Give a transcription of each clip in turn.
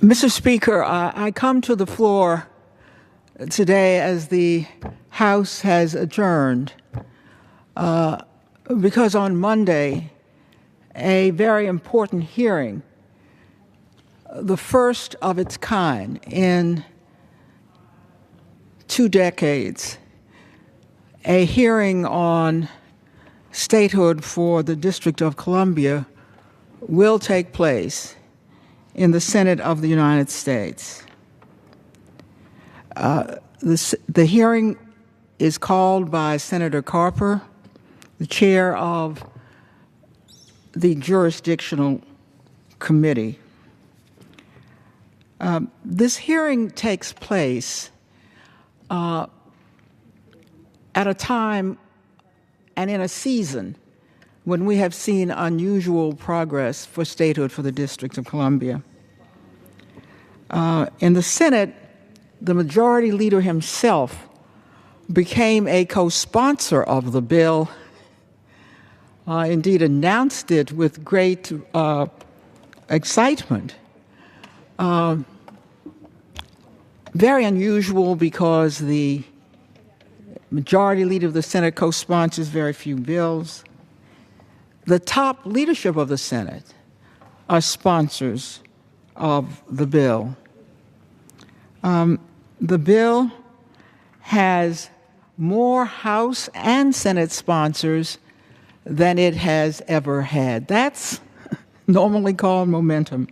Mr. Speaker, I come to the floor today as the House has adjourned because on Monday, a very important hearing, the first of its kind in 2 decades, a hearing on statehood for the District of Columbia will take place in the Senate of the United States. The hearing is called by Senator Carper, the chair of the Jurisdictional Committee. This hearing takes place at a time and in a season when we have seen unusual progress for statehood for the District of Columbia. In the Senate, the majority leader himself became a co-sponsor of the bill, indeed announced it with great excitement. Very unusual because the majority leader of the Senate co-sponsors very few bills. The top leadership of the Senate are sponsors of the bill. The bill has more House and Senate sponsors than it has ever had. That's normally called momentum,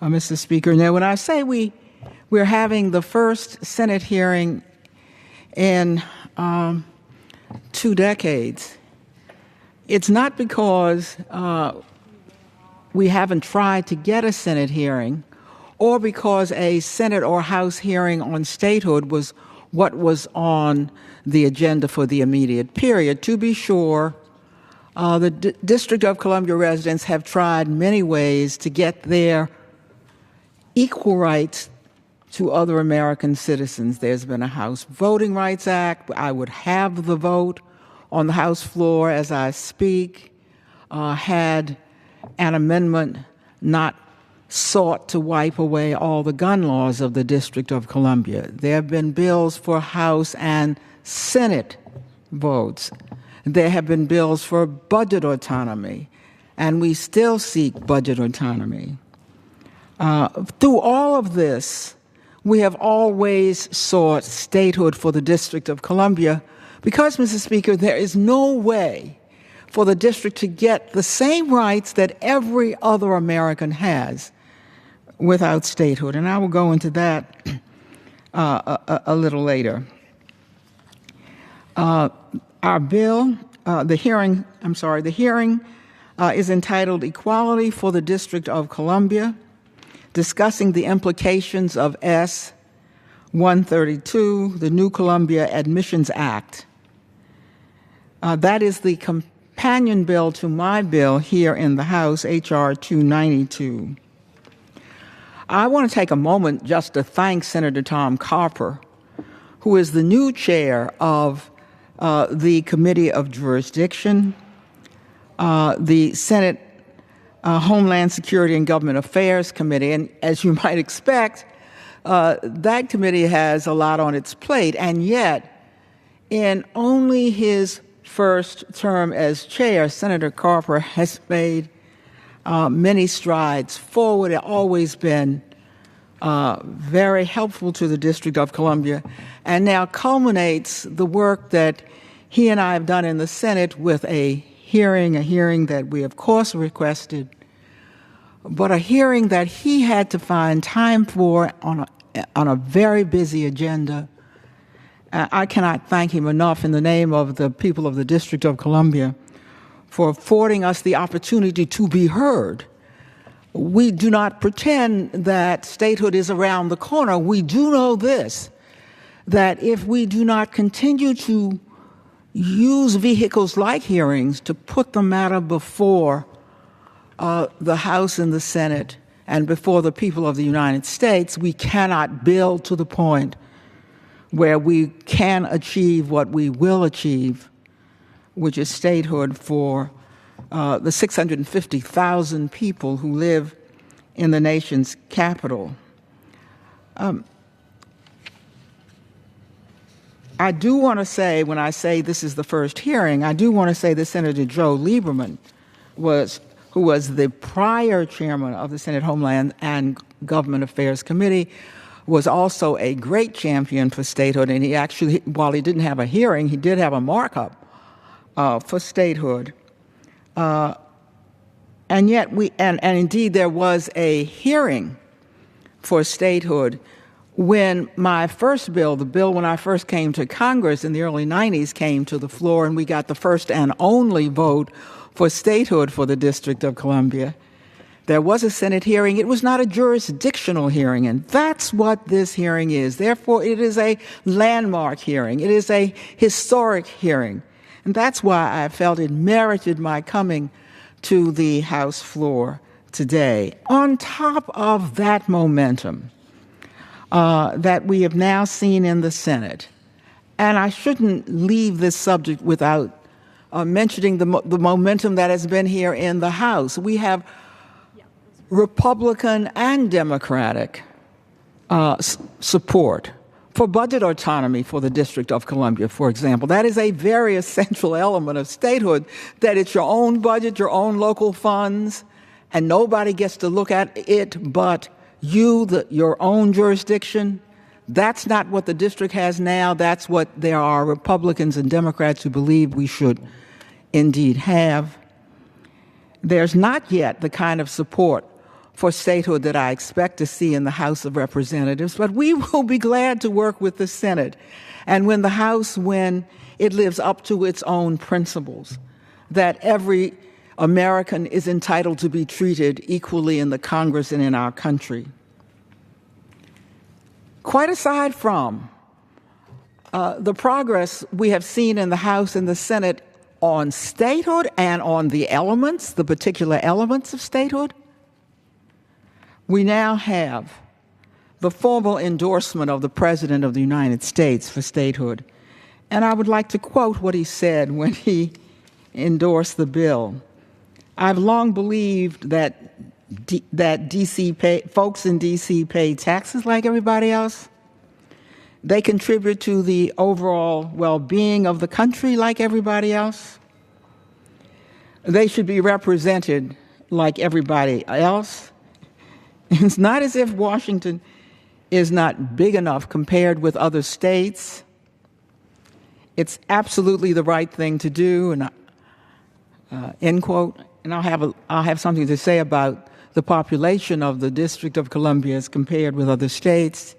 Mr. Speaker. Now, when I say we're having the first Senate hearing in 2 decades, it's not because we haven't tried to get a Senate hearing or because a Senate or House hearing on statehood was what was on the agenda for the immediate period. To be sure, the District of Columbia residents have tried many ways to get their equal rights to other American citizens. There's been a House Voting Rights Act. I would have the vote on the House floor as I speak, had an amendment not sought to wipe away all the gun laws of the District of Columbia. There have been bills for House and Senate votes. There have been bills for budget autonomy, and we still seek budget autonomy. Through all of this, we have always sought statehood for the District of Columbia because, Mr. Speaker, there is no way for the district to get the same rights that every other American has without statehood. And I will go into that a little later. Our bill, the hearing is entitled Equality for the District of Columbia, discussing the implications of S. 132, the New Columbia Admissions Act. That is the companion bill to my bill here in the House, H.R. 292. I want to take a moment just to thank Senator Tom Carper, who is the new chair of the Committee of Jurisdiction, the Senate Homeland Security and Government Affairs Committee. And as you might expect, that committee has a lot on its plate, and yet in only his first term as chair, Senator Carper has made many strides forward. It's always been very helpful to the District of Columbia, and now culminates the work that he and I have done in the Senate with a hearing that we of course requested, but a hearing that he had to find time for on a very busy agenda. I cannot thank him enough in the name of the people of the District of Columbia for affording us the opportunity to be heard. We do not pretend that statehood is around the corner. We do know this, that if we do not continue to use vehicles like hearings to put the matter before the House and the Senate and before the people of the United States, we cannot build to the point where we can achieve what we will achieve, which is statehood for the 650,000 people who live in the nation's capital. I do want to say, when I say this is the first hearing, I do want to say that Senator Joe Lieberman, who was the prior chairman of the Senate Homeland and Government Affairs Committee, was also a great champion for statehood. And he actually, while he didn't have a hearing, he did have a markup for statehood. And yet and indeed there was a hearing for statehood when my first bill, the bill when I first came to Congress in the early 90s, came to the floor, and we got the first and only vote for statehood for the District of Columbia. There was a Senate hearing. It was not a jurisdictional hearing, and that's what this hearing is. Therefore, it is a landmark hearing. It is a historic hearing. And that's why I felt it merited my coming to the House floor today. On top of that momentum that we have now seen in the Senate, and I shouldn't leave this subject without mentioning the momentum that has been here in the House. We have Republican and Democratic support for budget autonomy for the District of Columbia, for example. That is a very essential element of statehood, that it's your own budget, your own local funds, and nobody gets to look at it but you, your own jurisdiction. That's not what the district has now. That's what there are Republicans and Democrats who believe we should indeed have. There's not yet the kind of support for statehood that I expect to see in the House of Representatives, but we will be glad to work with the Senate and when the House, when it lives up to its own principles, that every American is entitled to be treated equally in the Congress and in our country. Quite aside from the progress we have seen in the House and the Senate on statehood and on the elements, the particular elements of statehood, we now have the formal endorsement of the President of the United States for statehood. And I would like to quote what he said when he endorsed the bill. I've long believed that folks in D.C. pay taxes like everybody else. They contribute to the overall well-being of the country like everybody else. They should be represented like everybody else. It's not as if Washington is not big enough compared with other states. It's absolutely the right thing to do, and end quote. And I'll have something to say about the population of the District of Columbia as compared with other states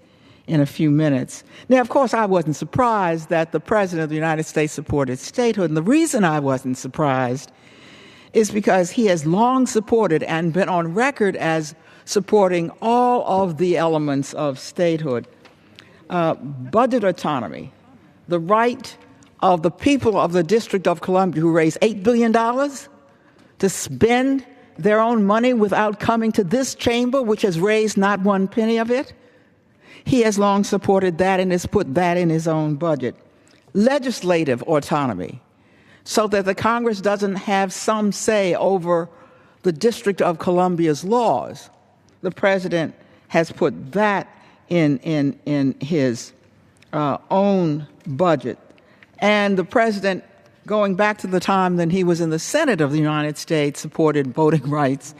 in a few minutes. Now, of course, I wasn't surprised that the President of the United States supported statehood, and the reason I wasn't surprised is because he has long supported and been on record as supporting all of the elements of statehood. Budget autonomy, the right of the people of the District of Columbia who raise $8 billion to spend their own money without coming to this chamber, which has raised not one penny of it. He has long supported that and has put that in his own budget. Legislative autonomy, so that the Congress doesn't have some say over the District of Columbia's laws. The President has put that in his own budget. And the President, going back to the time that he was in the Senate of the United States, supported voting rights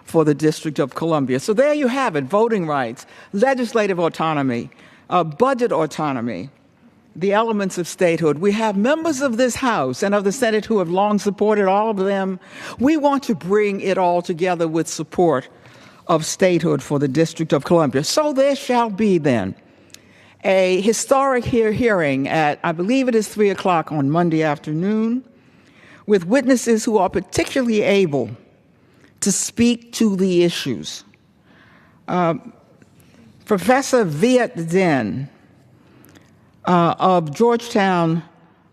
for the District of Columbia. So there you have it, voting rights, legislative autonomy, budget autonomy, the elements of statehood. We have members of this House and of the Senate who have long supported all of them. We want to bring it all together with support of statehood for the District of Columbia. So there shall be then a historic hearing at, I believe it is 3 o'clock on Monday afternoon, with witnesses who are particularly able to speak to the issues. Professor Viet Dinh of Georgetown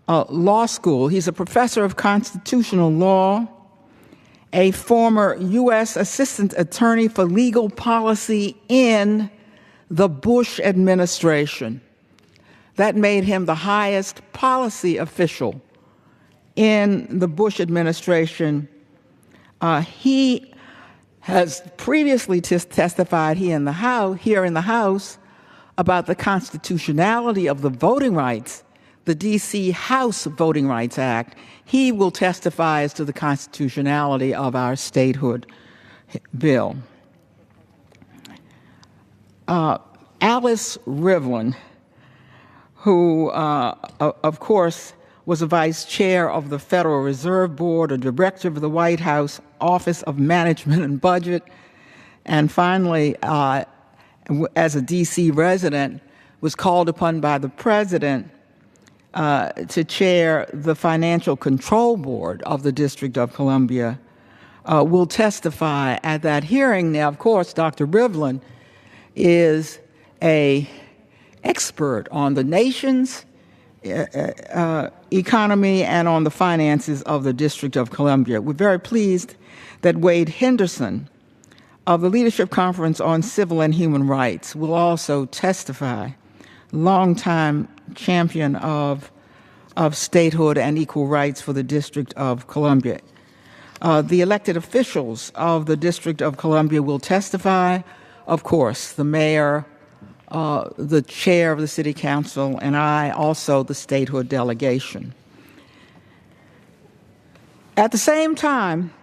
Law School, he's a professor of constitutional law, a former U.S. Assistant Attorney for Legal Policy in the Bush administration. That made him the highest policy official in the Bush administration. He has previously testified here in the House about the constitutionality of the voting rights, the D.C. House Voting Rights Act, he will testify as to the constitutionality of our statehood bill. Alice Rivlin, who, of course, was a vice chair of the Federal Reserve Board, a director of the White House Office of Management and Budget, and finally, as a D.C. resident, was called upon by the president to chair the Financial Control Board of the District of Columbia, will testify at that hearing. Now, of course, Dr. Rivlin is an expert on the nation's economy and on the finances of the District of Columbia. We're very pleased that Wade Henderson of the Leadership Conference on Civil and Human Rights will also testify, longtime champion of statehood and equal rights for the District of Columbia. The elected officials of the District of Columbia will testify, of course, the mayor, the chair of the city council, and I, also the statehood delegation. At the same time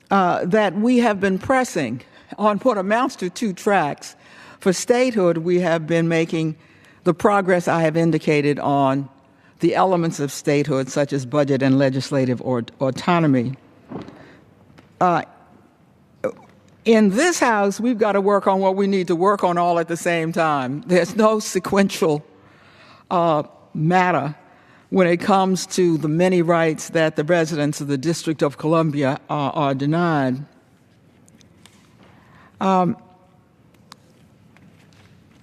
that we have been pressing on what amounts to two tracks for statehood, we have been making the progress I have indicated on the elements of statehood, such as budget and legislative autonomy. In this House, we've got to work on what we need to work on all at the same time. There's no sequential matter when it comes to the many rights that the residents of the District of Columbia are denied.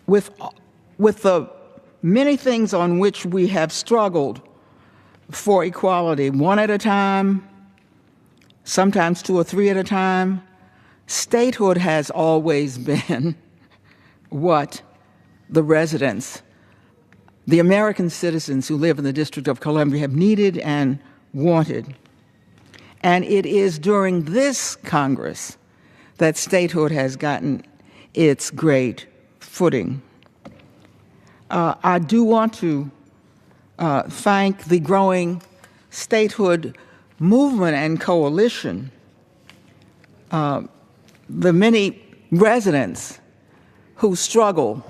With the many things on which we have struggled for equality, one at a time, sometimes two or three at a time, statehood has always been what the residents, the American citizens who live in the District of Columbia have needed and wanted. And it is during this Congress that statehood has gotten its great footing. I do want to thank the growing statehood movement and coalition, the many residents who struggle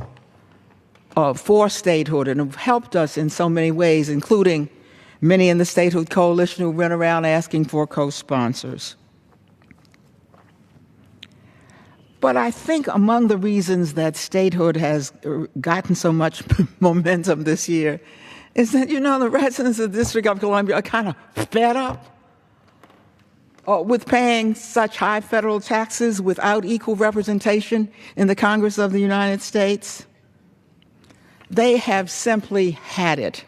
for statehood and have helped us in so many ways, including many in the Statehood Coalition who went around asking for co-sponsors. But I think among the reasons that statehood has gotten so much momentum this year is that, the residents of the District of Columbia are kind of fed up with paying such high federal taxes without equal representation in the Congress of the United States. They have simply had it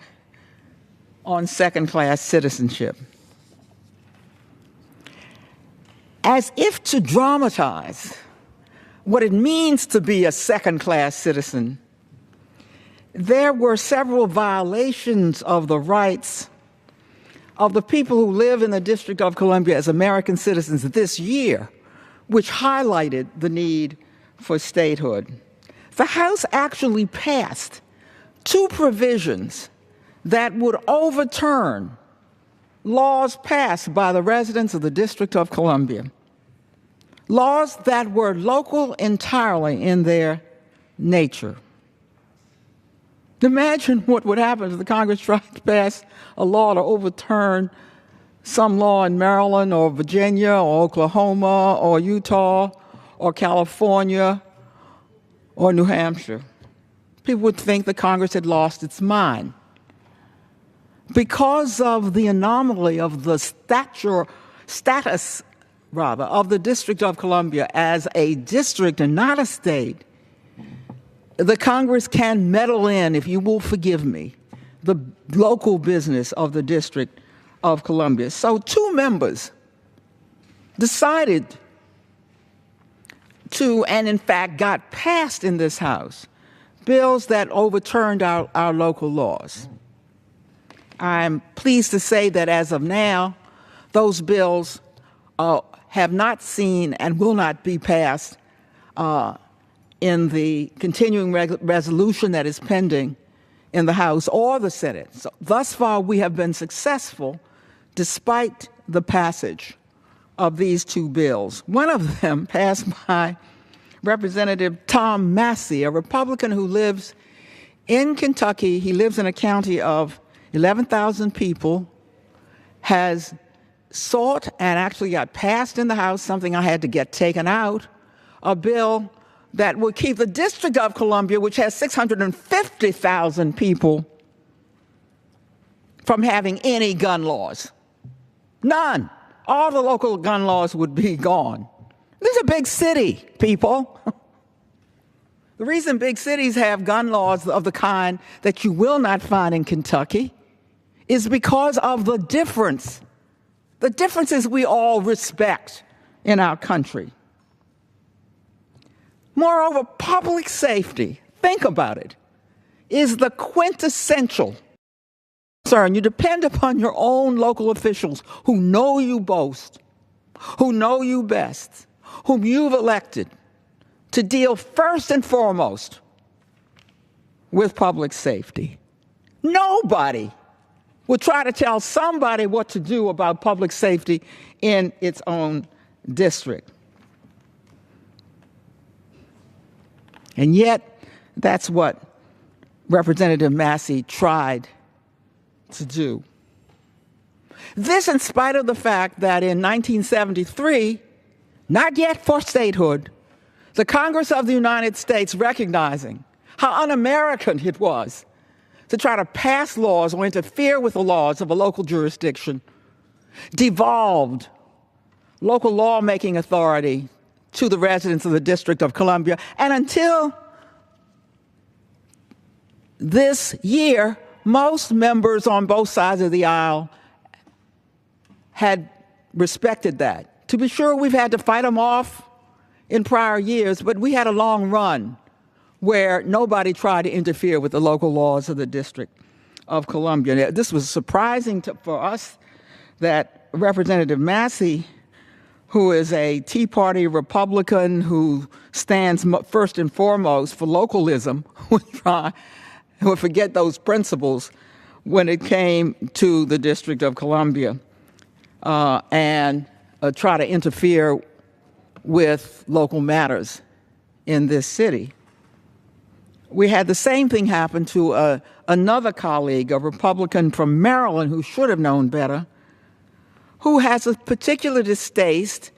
on second-class citizenship. As if to dramatize what it means to be a second-class citizen, there were several violations of the rights of the people who live in the District of Columbia as American citizens this year, which highlighted the need for statehood. The House actually passed two provisions that would overturn laws passed by the residents of the District of Columbia, laws that were local entirely in their nature. Imagine what would happen if the Congress tried to pass a law to overturn some law in Maryland or Virginia or Oklahoma or Utah or California or New Hampshire. People would think the Congress had lost its mind. Because of the anomaly of the status of the District of Columbia as a district and not a state, the Congress can meddle in, if you will forgive me, the local business of the District of Columbia. So two members decided to, and in fact got passed in this House, bills that overturned our local laws. I'm pleased to say that as of now, those bills have not seen and will not be passed in the continuing resolution that is pending in the House or the Senate. So thus far, we have been successful despite the passage of these two bills. One of them passed by Representative Tom Massey, a Republican who lives in Kentucky. He lives in a county of 11,000 people, has sought and actually got passed in the House, something I had to get taken out, a bill that would keep the District of Columbia, which has 650,000 people, from having any gun laws. None. All the local gun laws would be gone. This is a big city, people. The reason big cities have gun laws of the kind that you will not find in Kentucky is because of the differences we all respect in our country. Moreover, public safety, think about it, is the quintessential concern. You depend upon your own local officials who know you most, who know you best, whom you've elected to deal first and foremost with public safety. Nobody will try to tell somebody what to do about public safety in its own district. And yet, that's what Representative Massey tried to do. This in spite of the fact that in 1973, not yet for statehood, the Congress of the United States, recognizing how un-American it was to try to pass laws or interfere with the laws of a local jurisdiction, devolved local lawmaking authority to the residents of the District of Columbia. And until this year, most members on both sides of the aisle had respected that. To be sure, we've had to fight them off in prior years, but we had a long run where nobody tried to interfere with the local laws of the District of Columbia. This was surprising for us that Representative Massey, who is a Tea Party Republican who stands first and foremost for localism, would forget those principles when it came to the District of Columbia and try to interfere with local matters in this city. We had the same thing happen to another colleague, a Republican from Maryland who should have known better, who has a particular distaste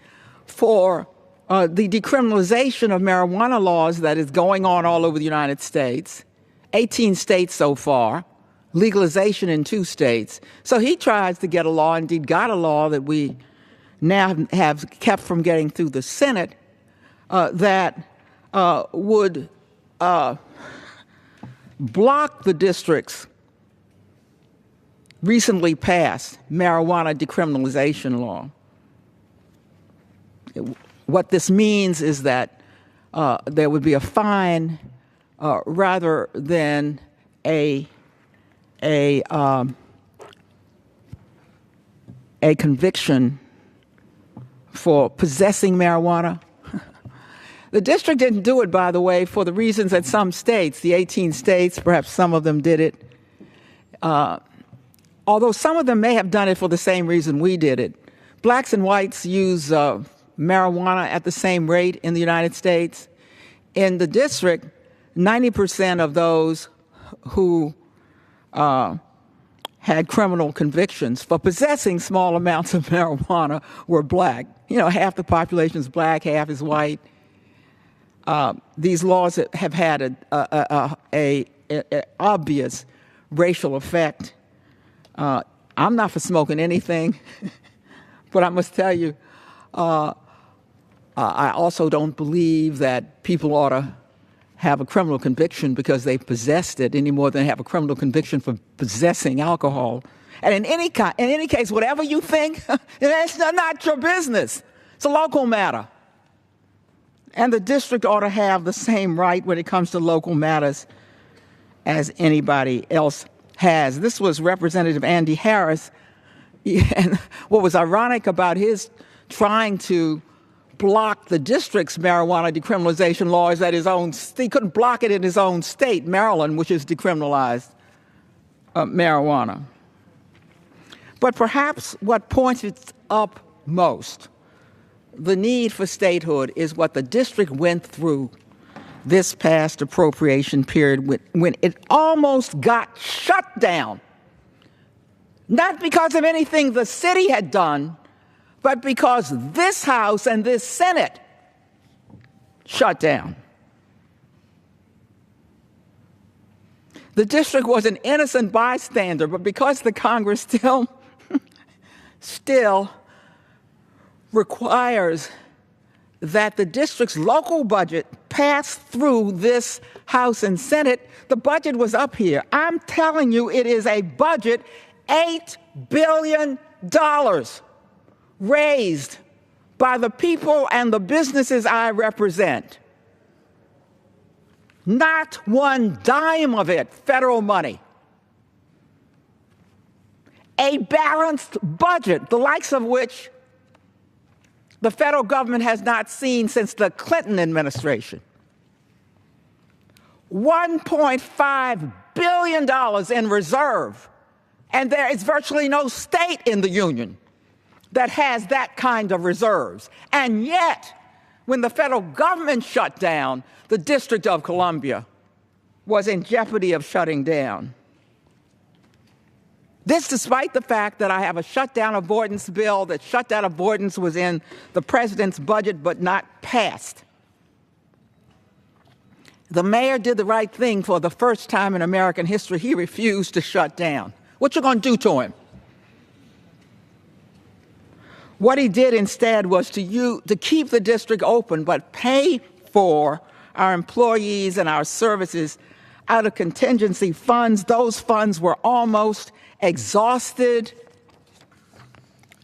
for the decriminalization of marijuana laws that is going on all over the United States, 18 states so far, legalization in 2 states. So he tries to get a law, indeed got a law that we now have kept from getting through the Senate, that would block the district's recently passed marijuana decriminalization law. What this means is that there would be a fine rather than a conviction for possessing marijuana. The district didn't do it, by the way, for the reasons that some states, the 18 states, perhaps some of them did it, although some of them may have done it for the same reason we did it. Blacks and whites use marijuana at the same rate in the United States. In the district, 90% of those who had criminal convictions for possessing small amounts of marijuana were black. You know, half the population is black, half is white. These laws have had a obvious racial effect. I'm not for smoking anything, but I must tell you, I also don't believe that people ought to have a criminal conviction because they possessed it any more than have a criminal conviction for possessing alcohol. And in any case, whatever you think, it's not your business. It's a local matter. And the district ought to have the same right when it comes to local matters as anybody else has. This was Representative Andy Harris. And what was ironic about his trying to block the district's marijuana decriminalization laws at his own. He couldn't block it in his own state, Maryland, which has decriminalized marijuana. But perhaps what points it up most, the need for statehood, is what the district went through this past appropriation period when it almost got shut down. Not because of anything the city had done, but because this House and this Senate shut down. The district was an innocent bystander, but because the Congress still requires that the district's local budget pass through this House and Senate, the budget was up here. I'm telling you, it is a budget, $8 billion raised by the people and the businesses I represent. Not one dime of it federal money. A balanced budget, the likes of which the federal government has not seen since the Clinton administration. $1.5 billion in reserve, and there is virtually no state in the union that has that kind of reserves. And yet, when the federal government shut down, the District of Columbia was in jeopardy of shutting down. This despite the fact that I have a shutdown avoidance bill, that shutdown avoidance was in the president's budget but not passed. The mayor did the right thing for the first time in American history. He refused to shut down. What you going to do to him? What he did instead was to keep the district open but pay for our employees and our services out of contingency funds. Those funds were almost exhausted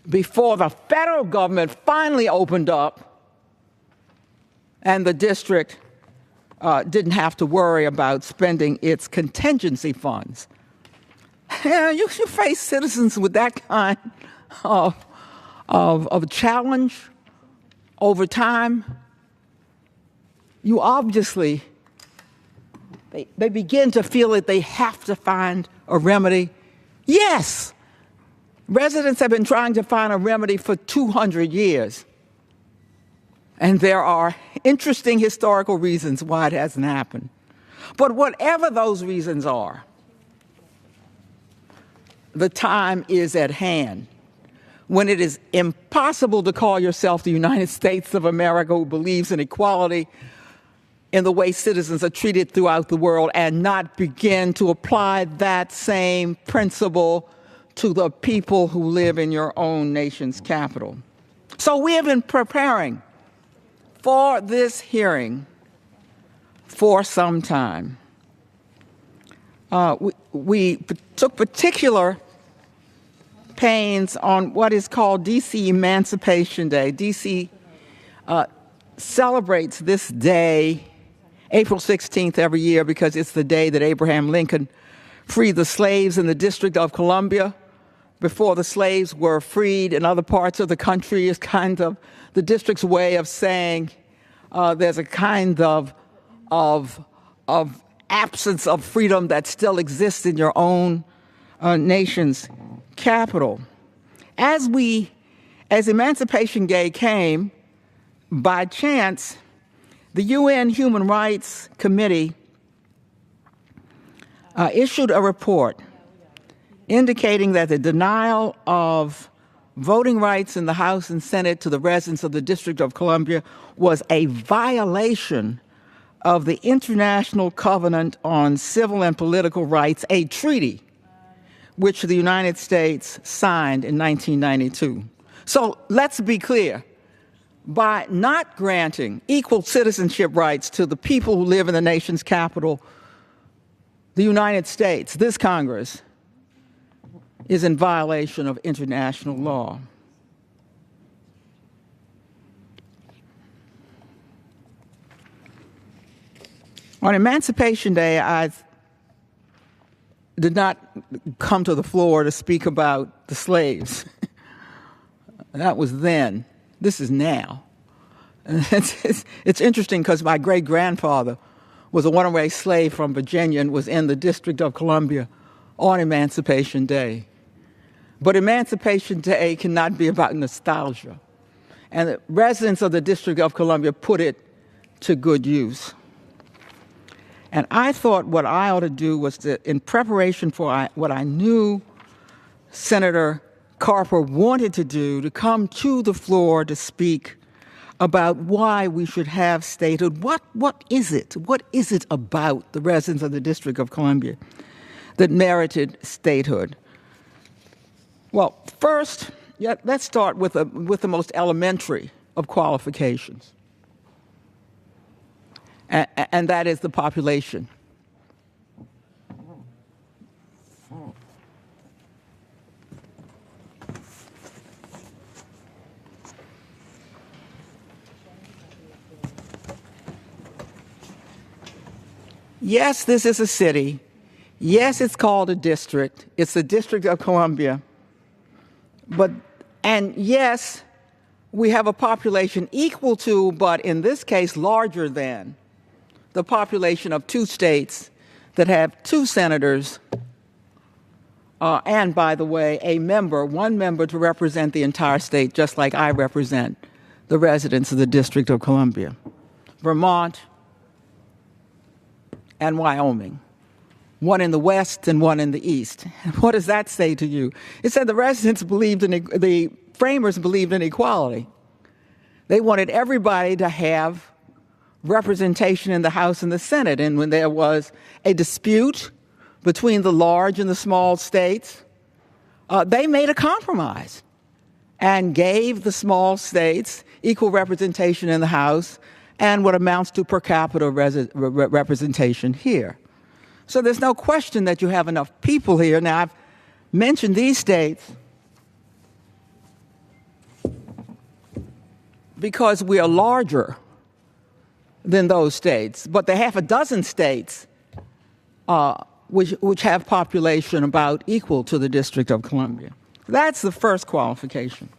before the federal government finally opened up and the district didn't have to worry about spending its contingency funds. You face citizens with that kind of challenge over time. You obviously, they begin to feel that they have to find a remedy. Yes, residents have been trying to find a remedy for 200 years. And there are interesting historical reasons why it hasn't happened. But whatever those reasons are, the time is at hand when it is impossible to call yourself the United States of America, who believes in equality in the way citizens are treated throughout the world, and not begin to apply that same principle to the people who live in your own nation's capital. So we have been preparing for this hearing for some time. We took particular pains on what is called D.C. Emancipation Day. D.C. celebrates this day, April 16th, every year because it's the day that Abraham Lincoln freed the slaves in the District of Columbia. Before the slaves were freed in other parts of the country, is kind of the district's way of saying there's a kind of absence of freedom that still exists in your own nation's capital. As Emancipation Day came, by chance, the UN Human Rights Committee issued a report indicating that the denial of voting rights in the House and Senate to the residents of the District of Columbia was a violation of the International Covenant on Civil and Political Rights, a treaty which the United States signed in 1992. So let's be clear. By not granting equal citizenship rights to the people who live in the nation's capital, the United States, this Congress, is in violation of international law. On Emancipation Day, I did not come to the floor to speak about the slaves. That was then. This is now. It's interesting because my great-grandfather was a runaway slave from Virginia and was in the District of Columbia on Emancipation Day. But Emancipation Day cannot be about nostalgia. And the residents of the District of Columbia put it to good use. And I thought what I ought to do was to, in preparation for what I knew Senator Carper wanted to do, to come to the floor to speak about why we should have statehood. What is it? What is it about the residents of the District of Columbia that merited statehood? Well, first, let's start with the most elementary of qualifications, and that is the population. Yes, this is a city. Yes, it's called a district. It's the District of Columbia. And yes, we have a population equal to, but in this case, larger than, the population of two states that have two senators, and by the way, one member to represent the entire state, just like I represent the residents of the District of Columbia. Vermont and Wyoming. One in the West and one in the East. What does that say to you? It said the framers believed in equality. They wanted everybody to have representation in the House and the Senate. And when there was a dispute between the large and the small states, they made a compromise and gave the small states equal representation in the House and what amounts to per capita representation here. So there's no question that you have enough people here. Now, I've mentioned these states because we are larger than those states, but there are half a dozen states which have population about equal to the District of Columbia. That's the first qualification.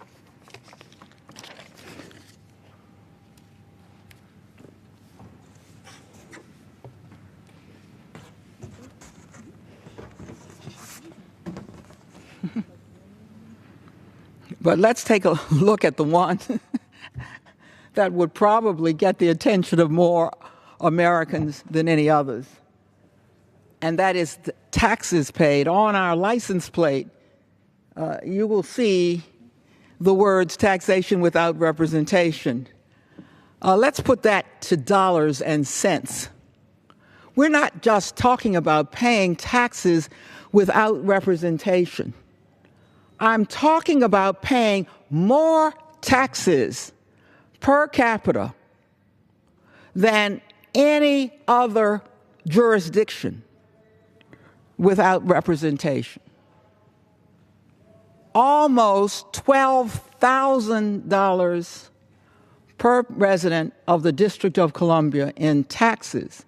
But let's take a look at the one that would probably get the attention of more Americans than any others. And that is the taxes paid. On our license plate, you will see the words taxation without representation. Let's put that to dollars and cents. We're not just talking about paying taxes without representation. I'm talking about paying more taxes per capita than any other jurisdiction without representation. Almost $12,000 per resident of the District of Columbia in taxes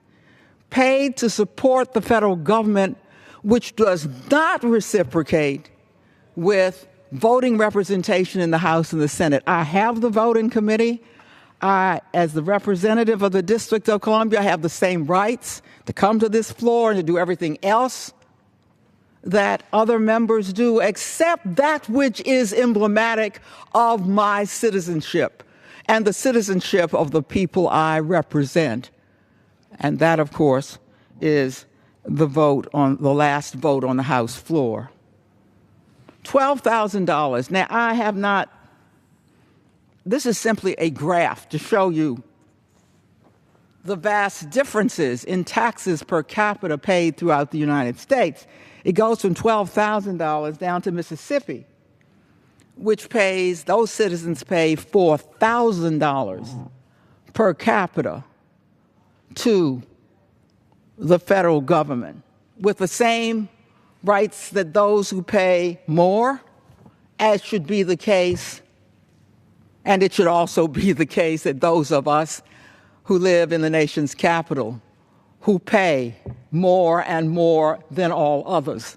paid to support the federal government, which does not reciprocate with voting representation in the House and the Senate. I have the voting committee. As the representative of the District of Columbia, I have the same rights to come to this floor and to do everything else that other members do, except that which is emblematic of my citizenship and the citizenship of the people I represent. And that, of course, is the last vote on the House floor. $12,000. Now, I have not, this is simply a graph to show you the vast differences in taxes per capita paid throughout the United States. It goes from $12,000 down to Mississippi, which those citizens pay $4,000 per capita to the federal government, with the same rights that those who pay more, as should be the case, and it should also be the case that those of us who live in the nation's capital, who pay more and more than all others,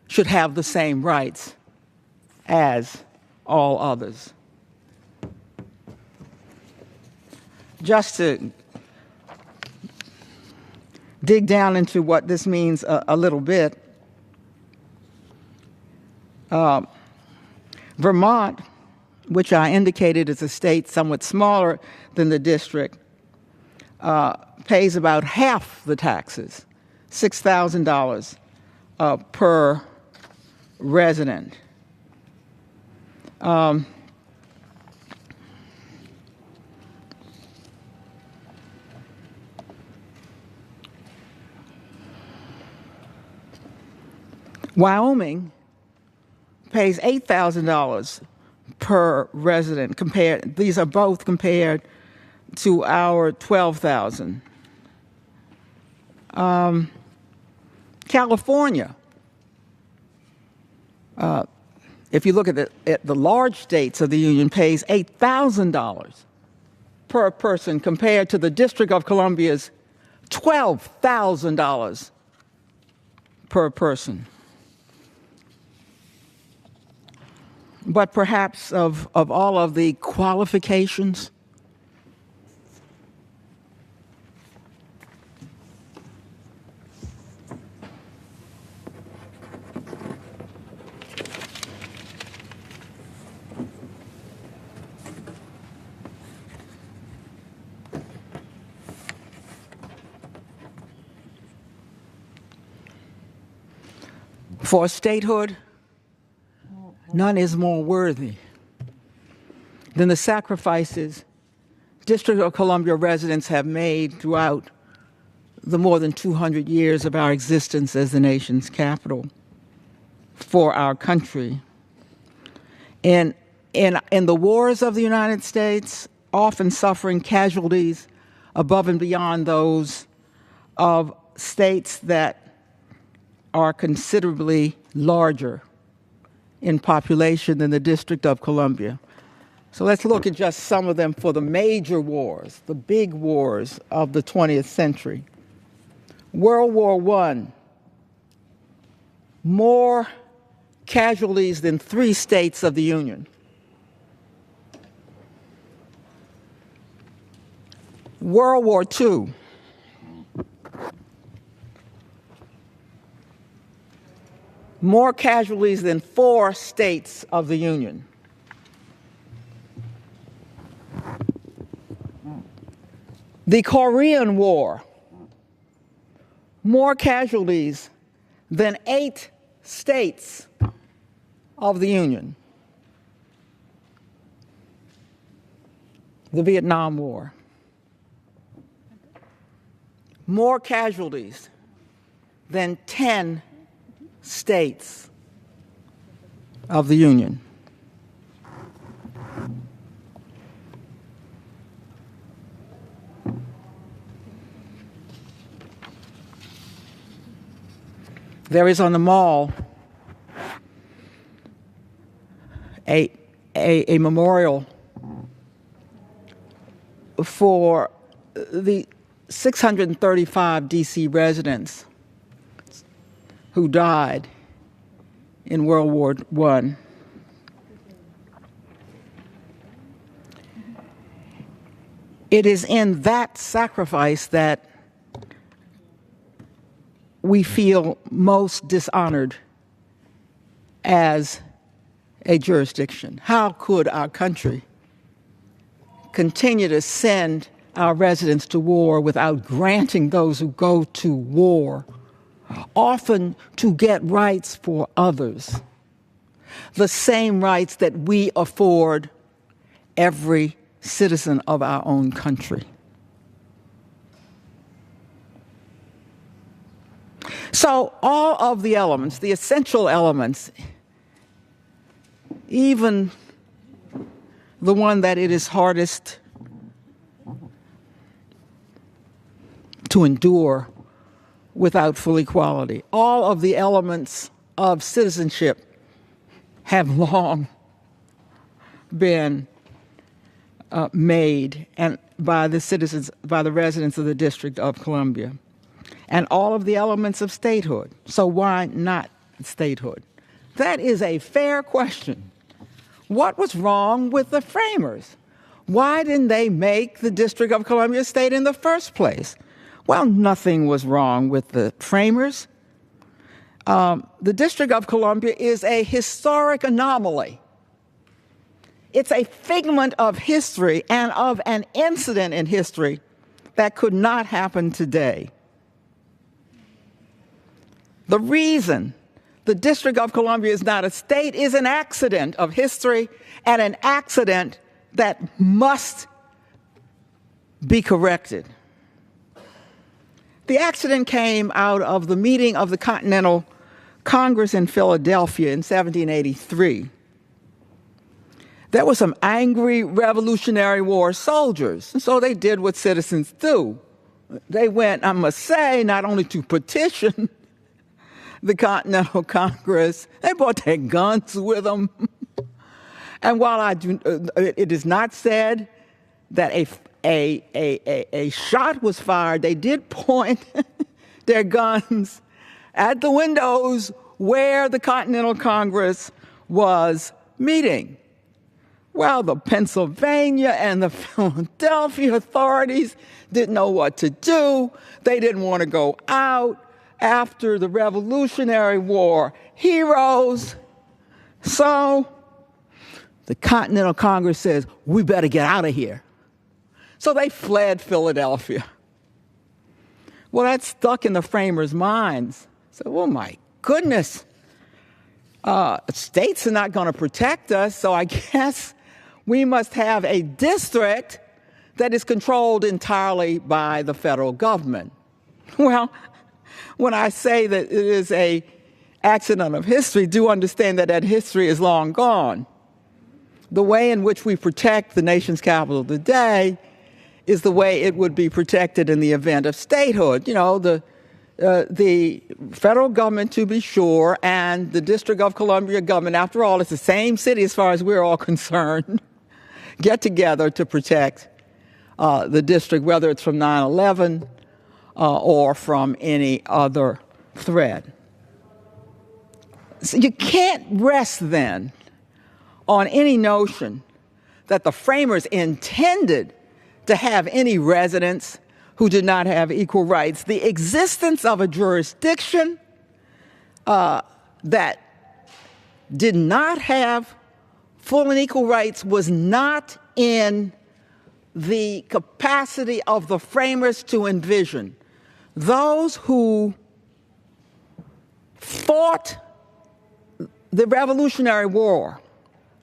should have the same rights as all others. just to dig down into what this means a little bit, Vermont, which I indicated is a state somewhat smaller than the district, pays about half the taxes, $6,000 per resident. Wyoming pays $8,000 per resident. These are both compared to our $12,000. California, if you look at the large states of the Union, pays $8,000 per person compared to the District of Columbia's $12,000 per person. But perhaps of all of the qualifications, for statehood, none is more worthy than the sacrifices District of Columbia residents have made throughout the more than 200 years of our existence as the nation's capital for our country. In the wars of the United States, often suffering casualties above and beyond those of states that are considerably larger in population than the District of Columbia. So let's look at just some of them for the major wars, the big wars of the 20th century. World War I, more casualties than 3 states of the Union. World War II, more casualties than 4 states of the Union. The Korean War, more casualties than 8 states of the Union. The Vietnam War, more casualties than 10 states of the Union. There is on the mall a memorial for the 635 D.C. residents who died in World War I. It is in that sacrifice that we feel most dishonored as a jurisdiction. How could our country continue to send our residents to war without granting those who go to war, often to get rights for others, the same rights that we afford every citizen of our own country? So all of the elements, the essential elements, even the one that it is hardest to endure without full equality, all of the elements of citizenship have long been made and by the citizens, by the residents of the District of Columbia, and all of the elements of statehood. So why not statehood? That is a fair question. What was wrong with the framers? Why didn't they make the District of Columbia a state in the first place? Well, nothing was wrong with the framers. The District of Columbia is a historic anomaly. It's a figment of history and of an incident in history that could not happen today. The reason the District of Columbia is not a state is an accident of history and an accident that must be corrected. The accident came out of the meeting of the Continental Congress in Philadelphia in 1783. There were some angry Revolutionary War soldiers, and so they did what citizens do. They went, I must say, not only to petition the Continental Congress, they brought their guns with them. And while it is not said that a shot was fired, they did point their guns at the windows where the Continental Congress was meeting. Well, the Pennsylvania and the Philadelphia authorities didn't know what to do. They didn't want to go out after the Revolutionary War heroes. So the Continental Congress says, we better get out of here. So they fled Philadelphia. Well, that stuck in the framers' minds. So, oh my goodness, states are not going to protect us, so I guess we must have a district that is controlled entirely by the federal government. Well, when I say that it is an accident of history, do understand that that history is long gone. The way in which we protect the nation's capital today is the way it would be protected in the event of statehood. You know, the federal government, to be sure, and the District of Columbia government, after all, it's the same city as far as we're all concerned, get together to protect the district, whether it's from 9/11 or from any other threat. So you can't rest then on any notion that the framers intended to have any residents who did not have equal rights. The existence of a jurisdiction that did not have full and equal rights was not in the capacity of the framers to envision. Those who fought the Revolutionary War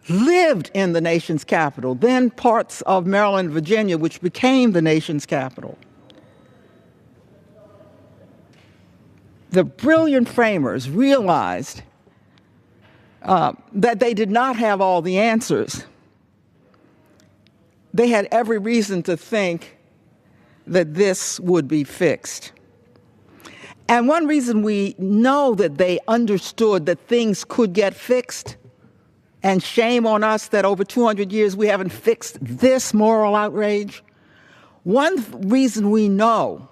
lived in the nation's capital, then parts of Maryland, Virginia, which became the nation's capital. The brilliant framers realized that they did not have all the answers. They had every reason to think that this would be fixed. And one reason we know that they understood that things could get fixed, and shame on us that over 200 years we haven't fixed this moral outrage. One reason we know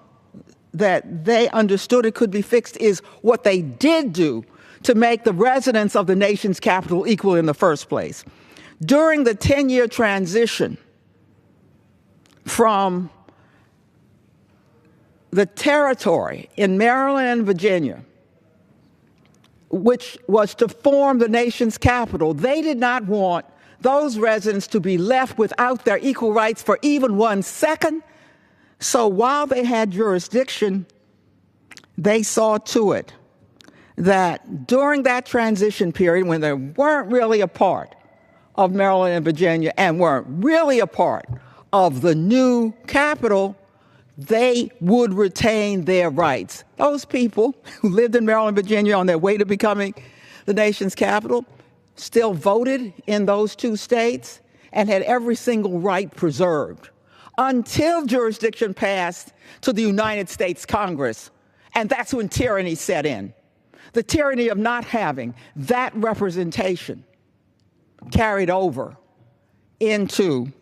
that they understood it could be fixed is what they did do to make the residents of the nation's capital equal in the first place. During the 10-year transition from the territory in Maryland and Virginia, which was to form the nation's capital, they did not want those residents to be left without their equal rights for even 1 second. So while they had jurisdiction, they saw to it that during that transition period, when they weren't really a part of Maryland and Virginia and weren't really a part of the new capital, they would retain their rights. Those people who lived in Maryland and Virginia on their way to becoming the nation's capital still voted in those two states and had every single right preserved until jurisdiction passed to the United States Congress. And that's when tyranny set in. The tyranny of not having that representation carried over into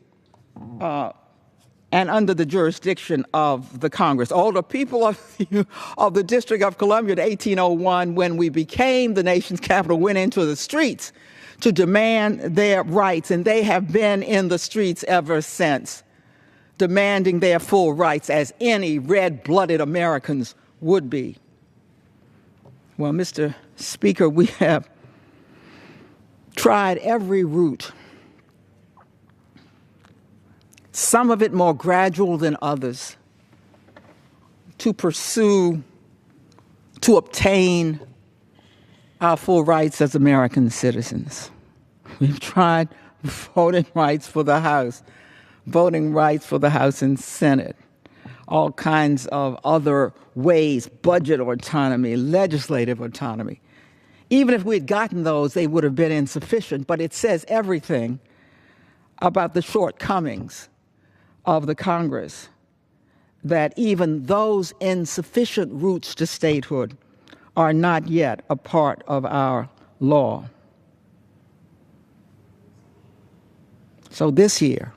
and under the jurisdiction of the Congress. All the people of the District of Columbia in 1801, when we became the nation's capital, went into the streets to demand their rights, and they have been in the streets ever since, demanding their full rights as any red-blooded Americans would be. Well, Mr. Speaker, we have tried every route, some of it more gradual than others, to obtain our full rights as American citizens. We've tried voting rights for the House, voting rights for the House and Senate, all kinds of other ways, budget autonomy, legislative autonomy. Even if we had gotten those, they would have been insufficient, but it says everything about the shortcomings of the Congress, that even those insufficient routes to statehood are not yet a part of our law. So this year,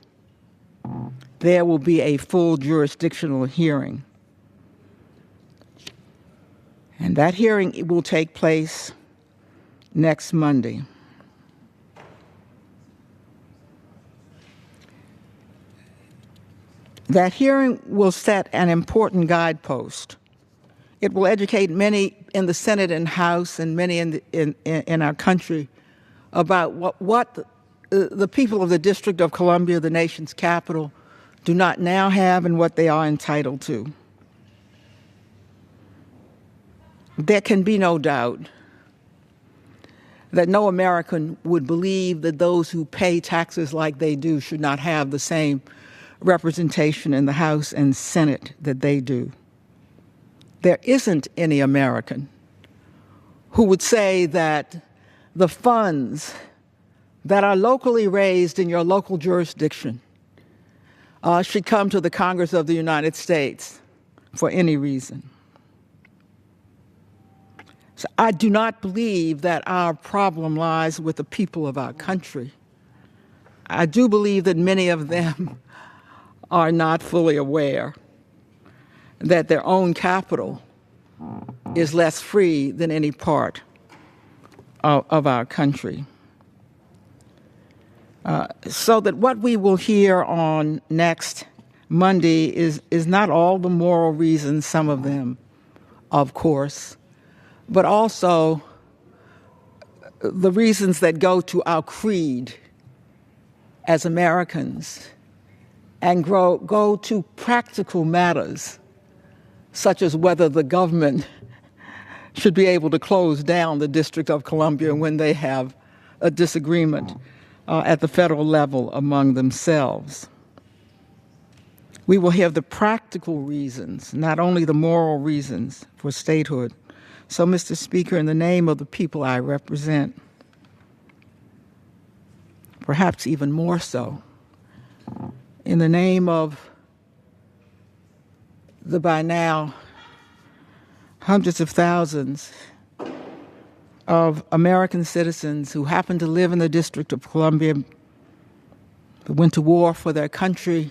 there will be a full jurisdictional hearing. And that hearing will take place next Monday. That hearing will set an important guidepost. It will educate many in the Senate and House and many in our country about what the people of the District of Columbia, the nation's capital, do not now have and what they are entitled to. There can be no doubt that no American would believe that those who pay taxes like they do should not have the same representation in the House and Senate that they do. There isn't any American who would say that the funds that are locally raised in your local jurisdiction should come to the Congress of the United States for any reason. So I do not believe that our problem lies with the people of our country. I do believe that many of them are not fully aware that their own capital is less free than any part of our country. So that what we will hear on next Monday is not all the moral reasons, some of them, of course, but also the reasons that go to our creed as Americans and go to practical matters, such as whether the government should be able to close down the District of Columbia when they have a disagreement at the federal level among themselves. We will hear the practical reasons, not only the moral reasons for statehood. So, Mr. Speaker, in the name of the people I represent, perhaps even more so, in the name of the by now hundreds of thousands of American citizens who happen to live in the District of Columbia, who went to war for their country,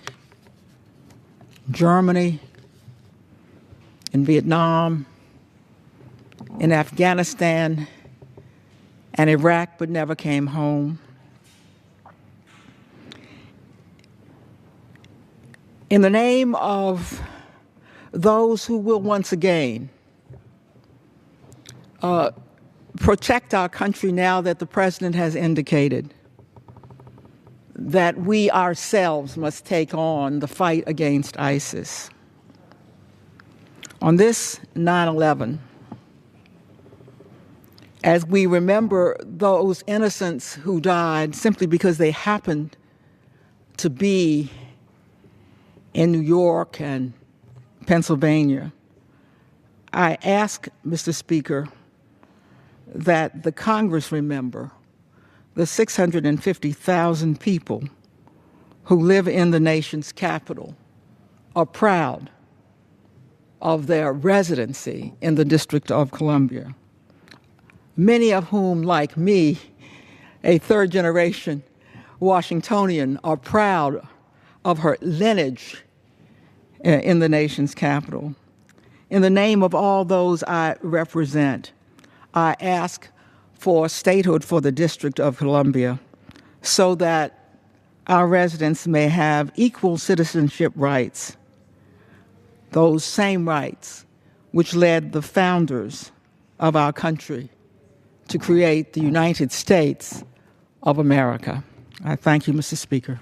Germany, in Vietnam, in Afghanistan, and Iraq, but never came home. In the name of those who will once again protect our country now that the President has indicated that we ourselves must take on the fight against ISIS. On this 9/11, as we remember those innocents who died simply because they happened to be in New York and Pennsylvania, I ask, Mr. Speaker, that the Congress remember the 650,000 people who live in the nation's capital are proud of their residency in the District of Columbia, many of whom, like me, a third-generation Washingtonian, are proud of her lineage in the nation's capital. In the name of all those I represent, I ask for statehood for the District of Columbia so that our residents may have equal citizenship rights, those same rights which led the founders of our country to create the United States of America. I thank you, Mr. Speaker.